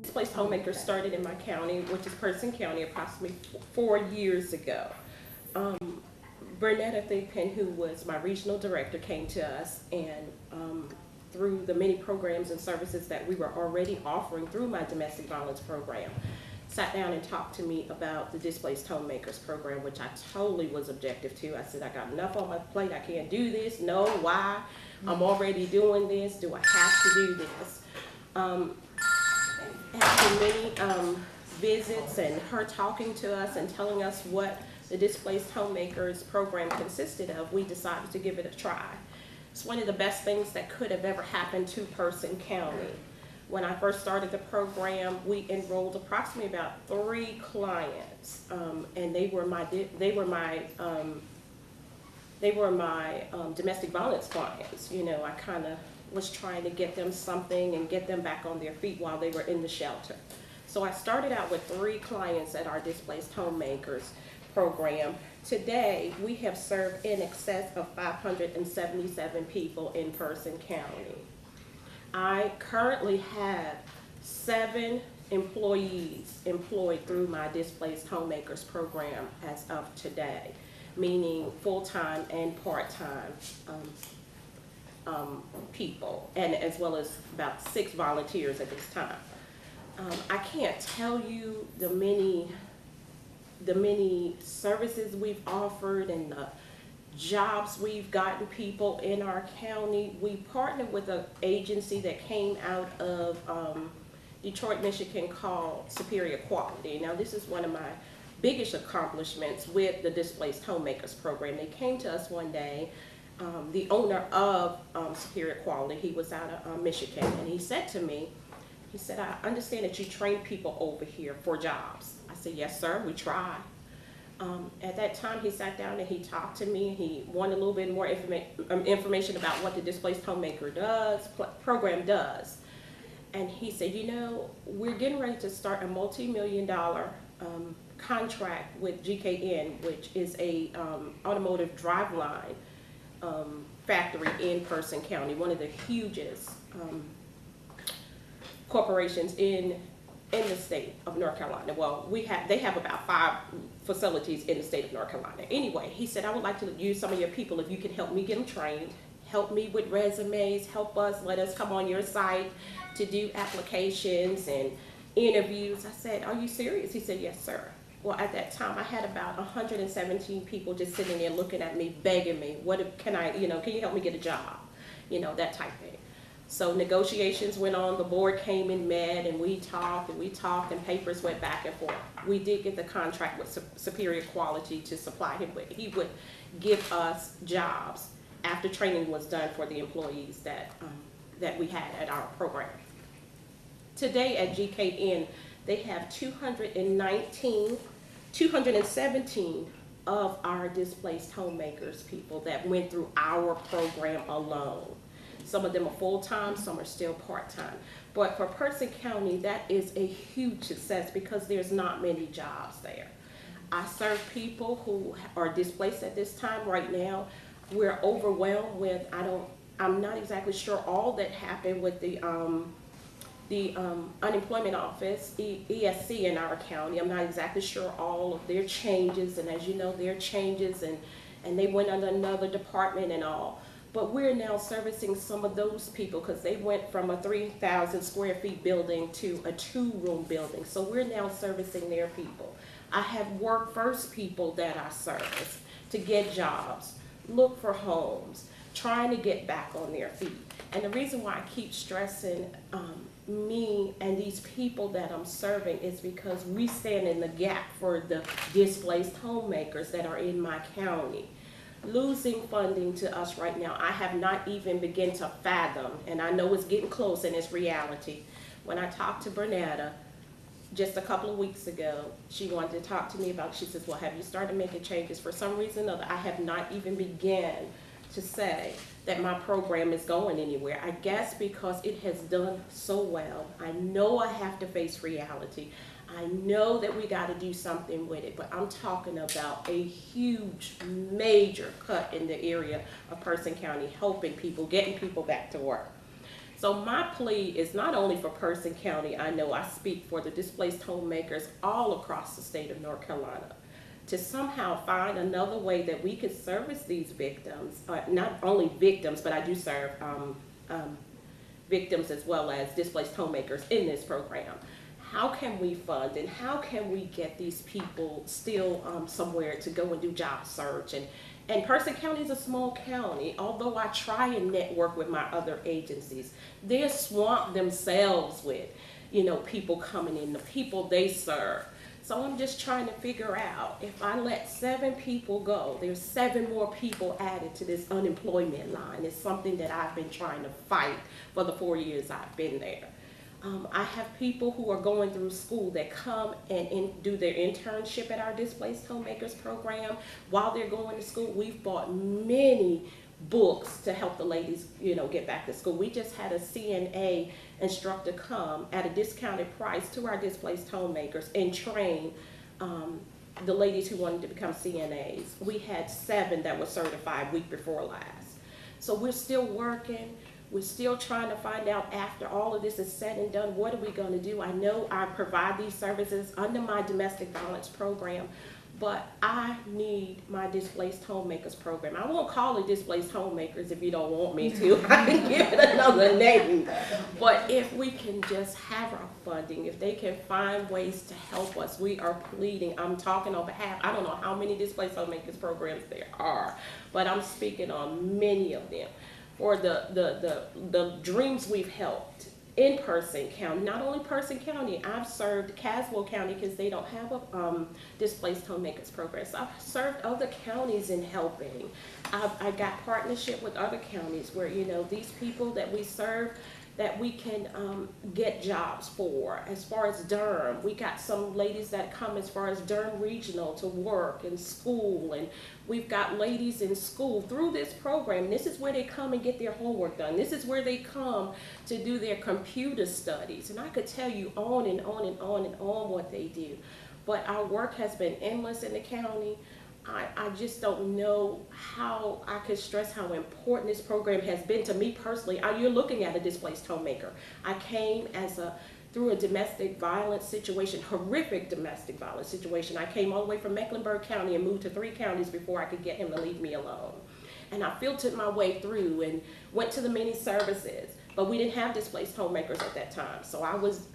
Displaced Homemaker started in my county, which is Person County, approximately 4 years ago. Annette Hampton, who was my regional director, came to us, and through the many programs and services that we were already offering through my domestic violence program, sat down and talked to me about the Displaced Homemakers program, which I totally was objective to. I said, I got enough on my plate, I can't do this, no, why? I'm already doing this, do I have to do this? After many visits and her talking to us and telling us what the Displaced Homemakers program consisted of, we decided to give it a try. It's one of the best things that could have ever happened to Person County. When I first started the program, we enrolled approximately about 3 clients, and they were my domestic violence clients. You know, I kind of was trying to get them something and get them back on their feet while they were in the shelter. So I started out with 3 clients at our Displaced Homemakers program. Today, we have served in excess of 577 people in Person County. I currently have 7 employees employed through my Displaced Homemakers program as of today, meaning full-time and part-time people, and as well as about 6 volunteers at this time. I can't tell you the many services we've offered and the jobs we've gotten people in our county. We partnered with an agency that came out of Detroit, Michigan, called Superior Quality. Now, this is one of my biggest accomplishments with the Displaced Homemakers program. They came to us one day. The owner of Superior Quality, he was out of Michigan, and he said to me, he said, I understand that you train people over here for jobs. I said, yes, sir, we try. At that time, he sat down and he talked to me. He wanted a little bit more information about what the Displaced Homemaker program does. And he said, you know, we're getting ready to start a multi-million-dollar contract with GKN, which is a automotive driveline factory in Person County, one of the hugest corporations in the state of North Carolina. Well, they have about 5 facilities in the state of North Carolina. Anyway, he said, I would like to use some of your people if you can help me get them trained, help me with resumes, let us come on your site to do applications and interviews. I said, are you serious? He said, yes, sir. Well, at that time, I had about 117 people just sitting there looking at me, begging me, can you help me get a job? You know, that type thing. So negotiations went on, the board came and met, and we talked, and papers went back and forth. We did get the contract with Superior Quality to supply him with. He would give us jobs after training was done for the employees that we had at our program. Today at GKN, they have 217 of our Displaced Homemakers people that went through our program alone. Some of them are full-time, some are still part-time. But for Person County, that is a huge success because there's not many jobs there. I serve people who are displaced at this time. Right now, we're overwhelmed with, I'm not exactly sure all that happened with the unemployment office, ESC in our county. I'm not exactly sure all of their changes, and as you know, their changes, and they went under another department and all. But we're now servicing some of those people because they went from a 3,000 square feet building to a 2-room building. So we're now servicing their people. I have work first people that I service to get jobs, look for homes, trying to get back on their feet. And the reason why I keep stressing me and these people that I'm serving is because we stand in the gap for the displaced homemakers that are in my county. Losing funding to us right now, I have not even begun to fathom, and I know it's getting close and it's reality. When I talked to Annette just a couple of weeks ago, she wanted to talk to me about, she says, well, have you started making changes? For some reason or other, I have not even begun to say that my program is going anywhere. I guess because it has done so well. I know I have to face reality. I know that we got to do something with it, but I'm talking about a huge, major cut in the area of Person County, helping people, getting people back to work. So my plea is not only for Person County, I know I speak for the displaced homemakers all across the state of North Carolina, to somehow find another way that we could service these victims, not only victims, but I do serve victims as well as displaced homemakers in this program. How can we fund and how can we get these people still somewhere to go and do job search? And Person County is a small county. Although I try and network with my other agencies, they're swamped themselves with, you know, people coming in, the people they serve. So I'm just trying to figure out, if I let 7 people go, there's 7 more people added to this unemployment line. It's something that I've been trying to fight for the 4 years I've been there. I have people who are going through school that come and do their internship at our Displaced Homemakers program. While they're going to school, we've bought many books to help the ladies, you know, get back to school. We just had a CNA instructor come at a discounted price to our Displaced Homemakers and train the ladies who wanted to become CNAs. We had 7 that were certified week before last. So we're still working. We're still trying to find out, after all of this is said and done, what are we going to do? I know I provide these services under my domestic violence program, but I need my Displaced Homemakers program. I won't call it Displaced Homemakers if you don't want me to. I can give it another name. But if we can just have our funding, if they can find ways to help us, we are pleading. I'm talking on behalf, I don't know how many Displaced Homemakers programs there are, but I'm speaking on many of them. Or the dreams we've helped in Person County. Not only Person County, I've served Caswell County because they don't have a Displaced Homemakers program. So I've served other counties in helping. I got partnership with other counties where, you know, these people that we serve, that we can get jobs for. As far as Durham, we got some ladies that come as far as Durham Regional to work in school, and we've got ladies in school through this program. This is where they come and get their homework done. This is where they come to do their computer studies. And I could tell you on and on and on and on what they do. But our work has been endless in the county. I just don't know how I could stress how important this program has been to me personally. You're looking at a displaced homemaker. I came through a domestic violence situation, horrific domestic violence situation. I came all the way from Mecklenburg County and moved to 3 counties before I could get him to leave me alone. And I filtered my way through and went to the many services, but we didn't have displaced homemakers at that time. So I was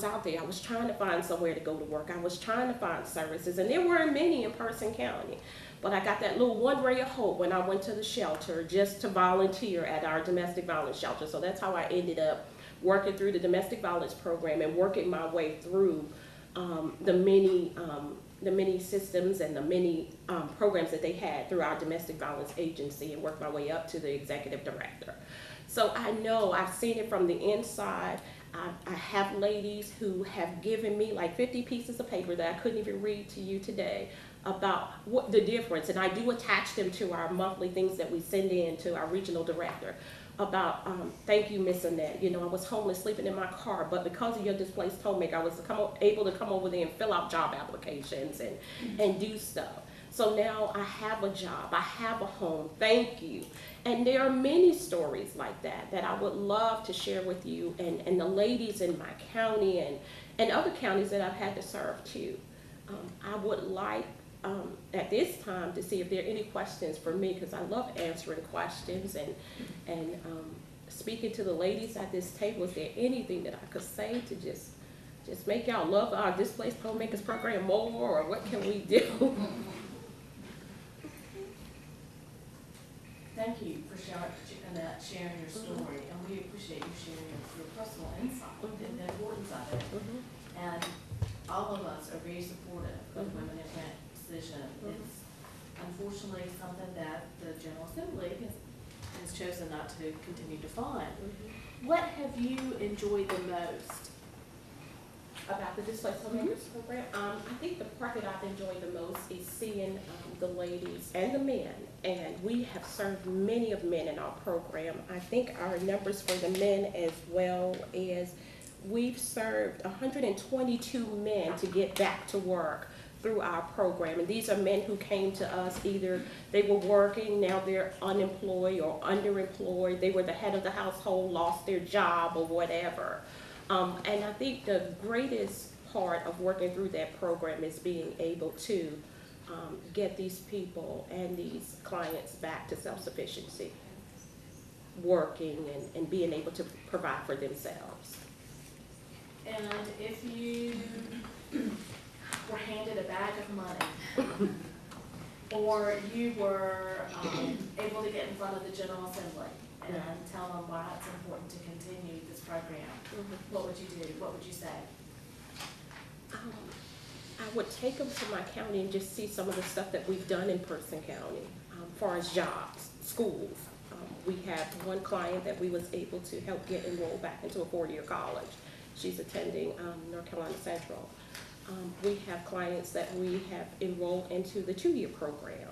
out there. I was trying to find somewhere to go to work. I was trying to find services, and there were many in Person County. But I got that little one ray of hope when I went to the shelter just to volunteer at our domestic violence shelter. So that's how I ended up working through the domestic violence program and working my way through the many systems and the many programs that they had through our domestic violence agency, and worked my way up to the executive director. So I know I've seen it from the inside. I have ladies who have given me like 50 pieces of paper that I couldn't even read to you today about what the difference, and I do attach them to our monthly things that we send in to our regional director about, thank you, Miss Annette. You know, I was homeless, sleeping in my car, but because of your displaced homemaker, I was able to come over there and fill out job applications and do stuff. So now I have a job, I have a home, thank you. And there are many stories like that I would love to share with you and the ladies in my county and other counties that I've had to serve too. I would like at this time to see if there are any questions for me, because I love answering questions and speaking to the ladies at this table. Is there anything that I could say to just make y'all love our Displaced Homemakers program more, or what can we do? Thank you for sharing your story, and we appreciate you sharing your personal insight and the importance of it. And all of us are very supportive of women in that decision. It's unfortunately something that the General Assembly has chosen not to continue to fund. What have you enjoyed the most about the Displaced Homemakers program? I think the part that I've enjoyed the most is seeing the ladies and the men, and we have served many of men in our program. I think our numbers for the men as well is we've served 122 men to get back to work through our program. And these are men who came to us, either they were working, now they're unemployed or underemployed, they were the head of the household, lost their job or whatever. And I think the greatest part of working through that program is being able to get these people and these clients back to self-sufficiency, working and being able to provide for themselves. And if you were handed a bag of money, or you were able to get in front of the General Assembly and tell them why it's important to continue this program, what would you do? What would you say? I would take them to my county and just see some of the stuff that we've done in Person County, as far as jobs, schools. We have one client that we was able to help get enrolled back into a 4-year college. She's attending North Carolina Central. We have clients that we have enrolled into the 2-year program,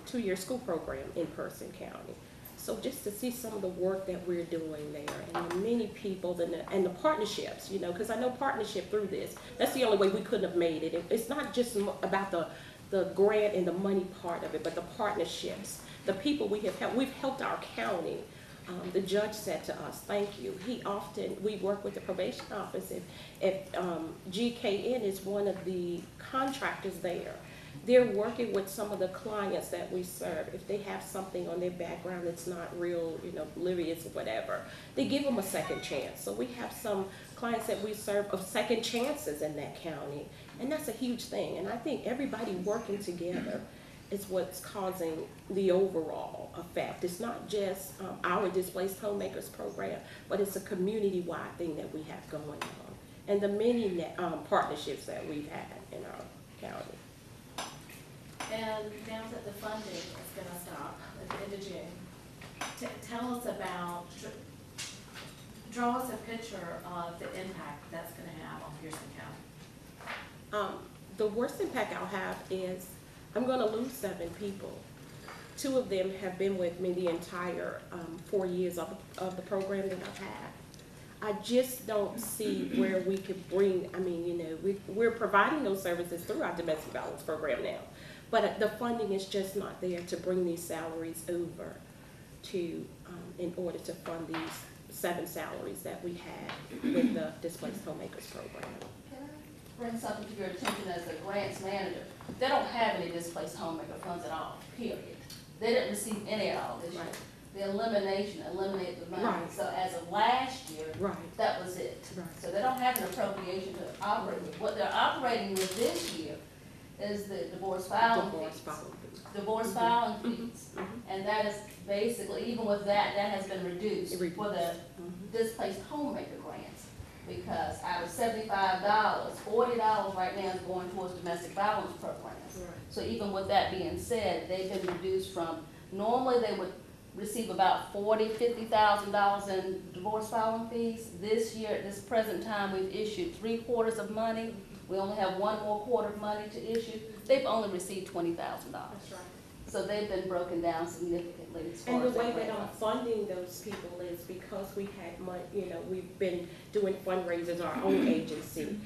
2-year school program in Person County. So just to see some of the work that we're doing there, and the many people and the partnerships, you know, because I know partnership through this, that's the only way we couldn't have made it. It's not just about the grant and the money part of it, but the partnerships, the people we have helped. We've helped our county. The judge said to us, thank you. We work with the probation office. If GKN is one of the contractors there, they're working with some of the clients that we serve. If they have something on their background that's not real, you know, oblivious or whatever, they give them a second chance. So we have some clients that we serve of second chances in that county, and that's a huge thing. And I think everybody working together is what's causing the overall effect. It's not just our Displaced Homemakers program, but it's a community-wide thing that we have going on, and the many partnerships that we've had in our county. And now that the funding is going to stop at the end of June, tell us about, draw us a picture of the impact that's going to have on Pearson County. The worst impact I'll have is I'm going to lose 7 people. 2 of them have been with me the entire 4 years of the program that I've had. I just don't see where we could bring, I mean, you know, we're providing those services through our domestic violence program now. But the funding is just not there to bring these salaries over to, in order to fund these 7 salaries that we had with the Displaced Homemakers program. Can I bring something to your attention as a grants manager? They don't have any Displaced Homemaker funds at all, period. They didn't receive any at all this year. Right. The eliminated the money. Right. So as of last year, Right. that was it. Right. So they don't have an appropriation to operate with. What they're operating with this year is the divorce filing fees. Divorce filing fees. And that is basically, even with that, that has been reduced for the Displaced Homemaker grants. Because out of $75, $40 right now is going towards domestic violence programs. Right. So even with that being said, they've been reduced from, normally they would receive about $40,000, $50,000 in divorce filing fees. This year, at this present time, we've issued 3/4 of money. We only have 1 more quarter of money to issue. They've only received $20,000. That's right. So they've been broken down significantly as far And the as way their that I'm grants. funding those people is because we had money, you know, we've been doing fundraisers, our own agency,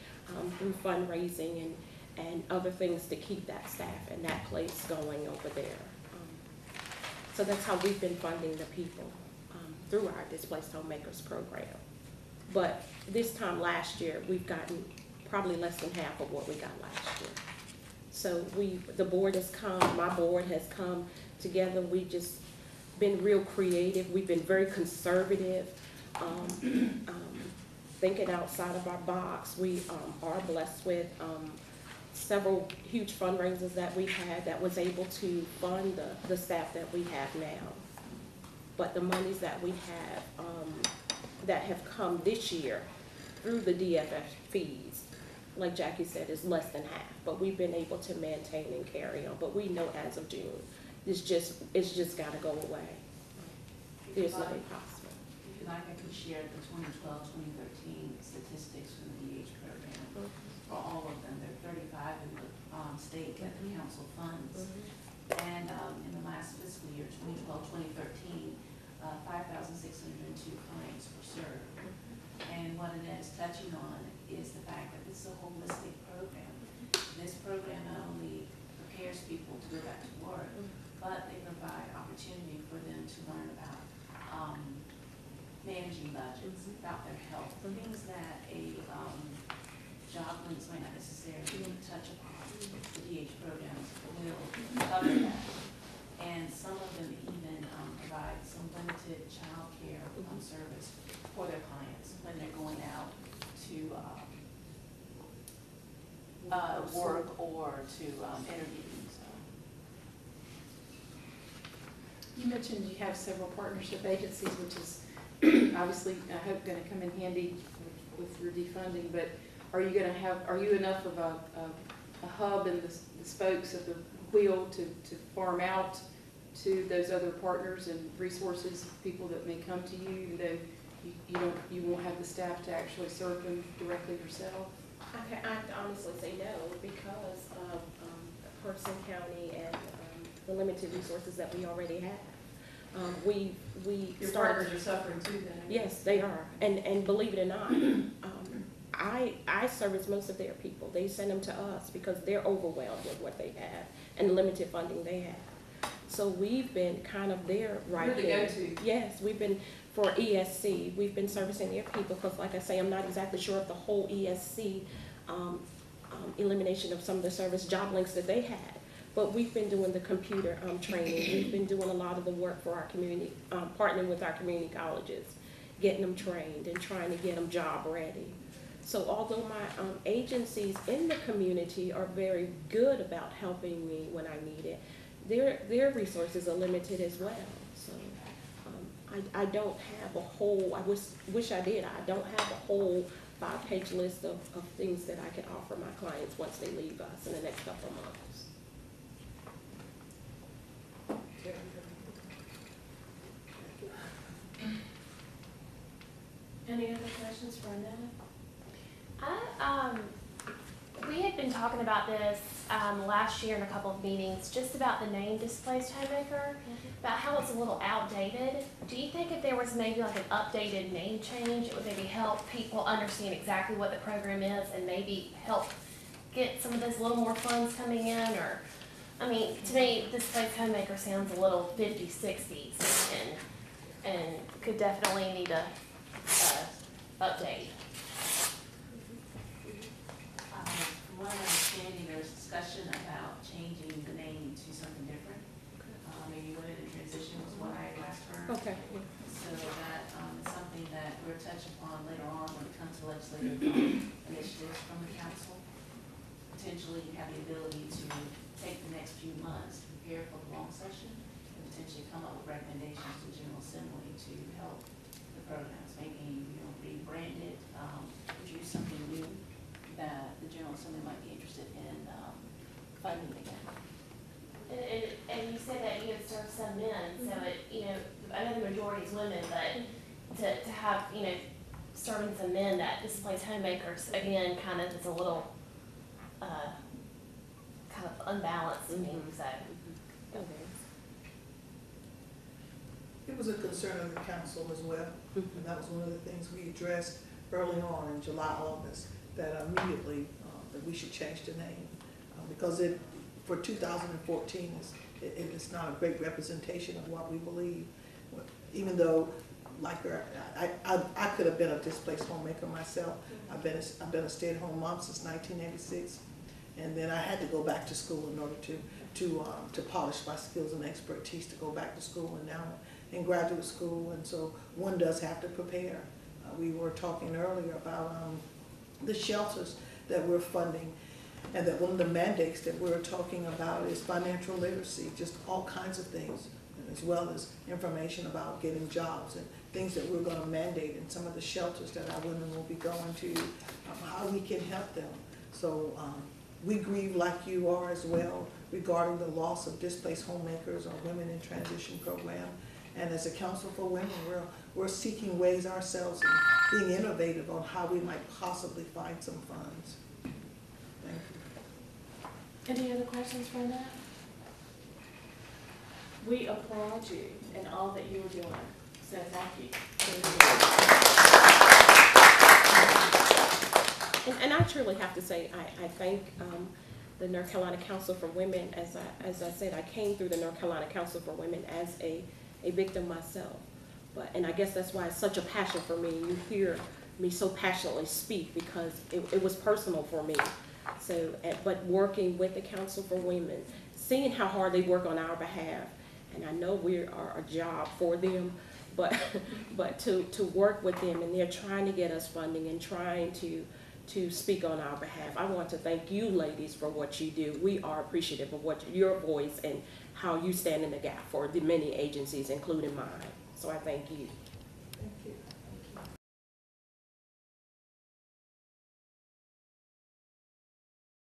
through fundraising and other things to keep that staff and that place going over there. So that's how we've been funding the people through our Displaced Homemakers program. But this time last year, we've gotten probably less than half of what we got last year. So the board has come, my board has come together. We've just been real creative. We've been very conservative, thinking outside of our box. We are blessed with several huge fundraisers that we've had that was able to fund the staff that we have now. But the monies that we have that have come this year through the DFF fees, like Jackie said, is less than half. But we've been able to maintain and carry on. But we know as of June, it's just got to go away. There's no way possible. If you like, I could share the 2012-2013 statistics from the DH program. For all of them, there are 35 in the state council funds. And in the last fiscal year, 2012-2013, 5,602 clients were served. And what Annette is touching on is the fact that it's a holistic program. This program not only prepares people to go back to work, but they provide opportunity for them to learn about managing budgets, about their health, things that a job links might not necessarily touch upon. The DH programs will cover that. And some of them even provide some limited child care service for their clients when they're going out to work or to interview. So. You mentioned you have several partnership agencies, which is obviously, I hope, going to come in handy with your defunding, but are you enough of a hub in the spokes of the wheel to farm out to those other partners and resources, people that may come to you, even though you won't have the staff to actually serve them directly yourself? I honestly say no, because of Person County and the limited resources that we already have. Your partners are suffering too then? Yes, they are, and believe it or not, I service most of their people. They send them to us because they're overwhelmed with what they have and the limited funding they have. So we've been kind of there right You're the there. go-to. Yes, we've been, for ESC, we've been servicing their people because, like I say, I'm not exactly sure of the whole ESC elimination of some of the service job links that they had. But we've been doing the computer training. We've been doing a lot of the work for our community, partnering with our community colleges, getting them trained and trying to get them job ready. So although my agencies in the community are very good about helping me when I need it, their resources are limited as well. So I don't have a whole, I wish I did, I don't have a whole 5-page list of things that I can offer my clients once they leave us in the next couple of months. Any other questions for Annette? We had been talking about this last year in a couple of meetings, just about the name Displaced Homemaker, about how it's a little outdated. Do you think if there was maybe like an updated name change, it would maybe help people understand exactly what the program is and maybe help get some of those little more funds coming in? Or, I mean, to me, Displaced Homemaker sounds a little 50s, 60s and could definitely need a update. From what I'm understanding, there's discussion about changing the name to something different. Maybe limited transition was what I last heard. Okay. So that is something that we'll touch upon later on when it comes to legislative initiatives from the council. Potentially you have the ability to take the next few months to prepare for the long session and potentially come up with recommendations to the General Assembly to help the programs. Maybe, rebrand it, produce something new that the General Assembly might be interested in funding again. And you said that you had served some men, so I know the majority is women, but to have, serving some men that displaced homemakers, again, kind of is a little, kind of unbalanced to me, so. It was a concern of the council as well, and that was one of the things we addressed early on in July, August, that immediately that we should change the name because for 2014 it's not a great representation of what we believe. Even though, like I could have been a displaced homemaker myself. I've been a stay-at-home mom since 1986, and then I had to go back to school in order to polish my skills and expertise to go back to school, and now in graduate school, and so one does have to prepare. We were talking earlier about the shelters that we're funding, and that one of the mandates that we're talking about is financial literacy, just all kinds of things, as well as information about getting jobs and things that we're going to mandate in some of the shelters that our women will be going to, how we can help them. So we grieve like you are as well regarding the loss of displaced homemakers or women in transition program. And as a Council for Women, we're seeking ways ourselves and being innovative on how we might possibly find some funds. Thank you. Any other questions for Annette? We applaud you and all that you are doing, so thank you. And I truly have to say, I thank the North Carolina Council for Women. As I said, I came through the North Carolina Council for Women as a victim myself. And I guess that's why it's such a passion for me. You hear me so passionately speak because it was personal for me. So, but working with the Council for Women, seeing how hard they work on our behalf, and I know we are a job for them, but to work with them, and they're trying to get us funding and trying to speak on our behalf. I want to thank you ladies for what you do. We are appreciative of what your voice and how you stand in the gap for the many agencies, including mine. So I thank you. Thank you.